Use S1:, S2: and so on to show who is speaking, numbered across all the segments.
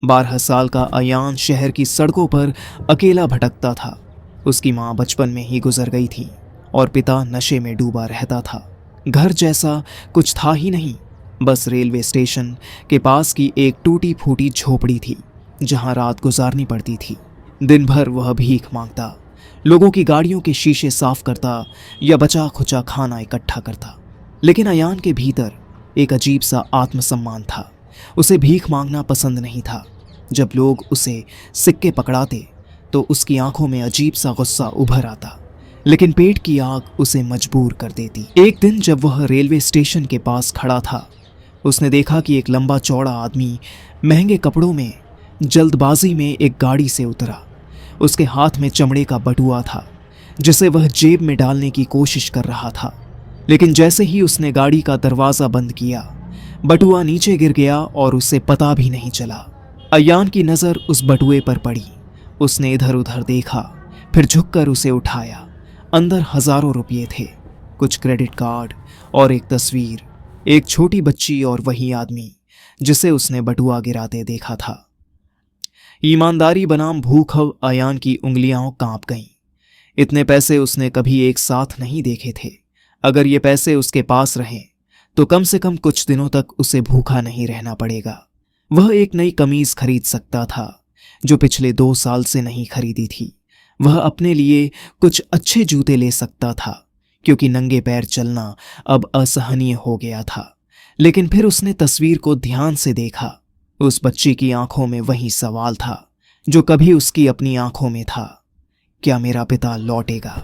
S1: 12 साल का अयान शहर की सड़कों पर अकेला भटकता था। उसकी माँ बचपन में ही गुजर गई थी और पिता नशे में डूबा रहता था। घर जैसा कुछ था ही नहीं, बस रेलवे स्टेशन के पास की एक टूटी फूटी झोपड़ी थी जहां रात गुजारनी पड़ती थी। दिन भर वह भीख मांगता, लोगों की गाड़ियों के शीशे साफ करता या बचा खुचा खाना इकट्ठा करता। लेकिन अयान के भीतर एक अजीब सा आत्मसम्मान था। उसे भीख मांगना पसंद नहीं था। जब लोग उसे सिक्के पकड़ाते तो उसकी आंखों में अजीब सा गुस्सा उभर आता, लेकिन पेट की आग उसे मजबूर कर देती। एक दिन जब वह रेलवे स्टेशन के पास खड़ा था, उसने देखा कि एक लंबा चौड़ा आदमी महंगे कपड़ों में जल्दबाजी में एक गाड़ी से उतरा। उसके हाथ में चमड़े का बटुआ था जिसे वह जेब में डालने की कोशिश कर रहा था। लेकिन जैसे ही उसने गाड़ी का दरवाजा बंद किया, बटुआ नीचे गिर गया और उसे पता भी नहीं चला। अयान की नजर उस बटुए पर पड़ी। उसने इधर उधर देखा, फिर झुककर उसे उठाया। अंदर हजारों रुपये थे, कुछ क्रेडिट कार्ड और एक तस्वीर, एक छोटी बच्ची और वही आदमी जिसे उसने बटुआ गिराते देखा था। ईमानदारी बनाम भूख अयान की उंगलियां कांप गईं। इतने पैसे उसने कभी एक साथ नहीं देखे थे। अगर ये पैसे उसके पास रहें तो कम से कम कुछ दिनों तक उसे भूखा नहीं रहना पड़ेगा। वह एक नई कमीज खरीद सकता था जो पिछले 2 साल से नहीं खरीदी थी। वह अपने लिए कुछ अच्छे जूते ले सकता था क्योंकि नंगे पैर चलना अब असहनीय हो गया था। लेकिन फिर उसने तस्वीर को ध्यान से देखा। उस बच्ची की आंखों में वही सवाल था जो कभी उसकी अपनी आंखों में था, क्या मेरा पिता लौटेगा?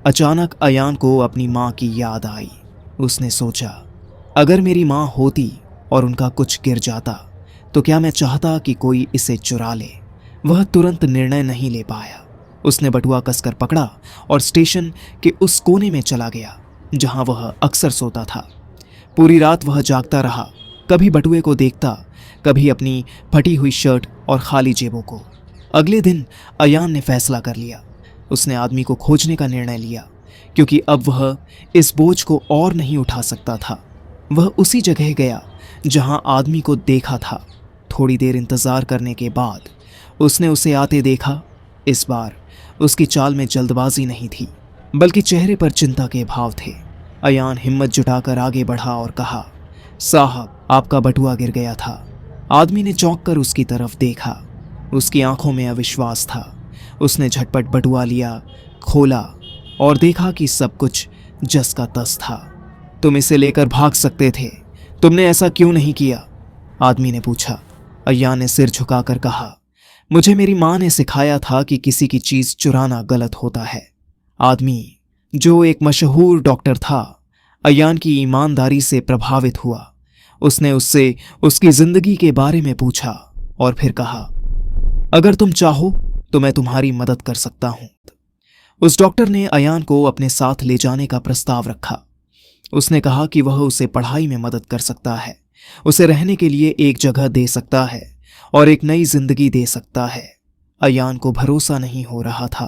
S1: अचानक अयान को अपनी माँ की याद आई। उसने सोचा, अगर मेरी माँ होती और उनका कुछ गिर जाता तो क्या मैं चाहता कि कोई इसे चुरा ले? वह तुरंत निर्णय नहीं ले पाया। उसने बटुआ कसकर पकड़ा और स्टेशन के उस कोने में चला गया जहां वह अक्सर सोता था। पूरी रात वह जागता रहा, कभी बटुए को देखता, कभी अपनी फटी हुई शर्ट और खाली जेबों को। अगले दिन अयान ने फैसला कर लिया। उसने आदमी को खोजने का निर्णय लिया क्योंकि अब वह इस बोझ को और नहीं उठा सकता था। वह उसी जगह गया जहां आदमी को देखा था। थोड़ी देर इंतजार करने के बाद उसने उसे आते देखा। इस बार उसकी चाल में जल्दबाजी नहीं थी, बल्कि चेहरे पर चिंता के भाव थे। अयान हिम्मत जुटाकर आगे बढ़ा और कहा, साहब, आपका बटुआ गिर गया था। आदमी ने चौंक कर उसकी तरफ देखा। उसकी आंखों में अविश्वास था। उसने झटपट बटुआ लिया, खोला और देखा कि सब कुछ जस का तस था। तुम इसे लेकर भाग सकते थे, तुमने ऐसा क्यों नहीं किया? आदमी ने पूछा। अय्यान ने सिर झुकाकर कहा, मुझे मेरी माँ ने सिखाया था कि किसी की चीज चुराना गलत होता है। आदमी, जो एक मशहूर डॉक्टर था, अय्यान की ईमानदारी से प्रभावित हुआ। उसने उससे उसकी जिंदगी के बारे में पूछा और फिर कहा, अगर तुम चाहो तो मैं तुम्हारी मदद कर सकता हूं। उस डॉक्टर ने अय्यान को अपने साथ ले जाने का प्रस्ताव रखा। उसने कहा कि वह उसे पढ़ाई में मदद कर सकता है, उसे रहने के लिए एक जगह दे सकता है और एक नई जिंदगी दे सकता है। अय्यान को भरोसा नहीं हो रहा था।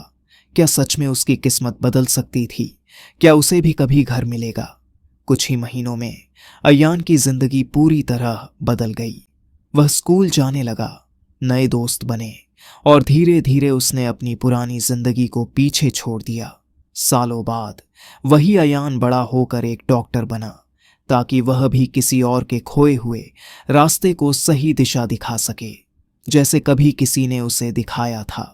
S1: क्या सच में उसकी किस्मत बदल सकती थी? क्या उसे भी कभी घर मिलेगा? कुछ ही महीनों में अय्यान की जिंदगी पूरी तरह बदल गई। वह स्कूल जाने लगा, नए दोस्त बने और धीरे धीरे उसने अपनी पुरानी जिंदगी को पीछे छोड़ दिया। सालों बाद वही अय्यान बड़ा होकर एक डॉक्टर बना ताकि वह भी किसी और के खोए हुए रास्ते को सही दिशा दिखा सके, जैसे कभी किसी ने उसे दिखाया था।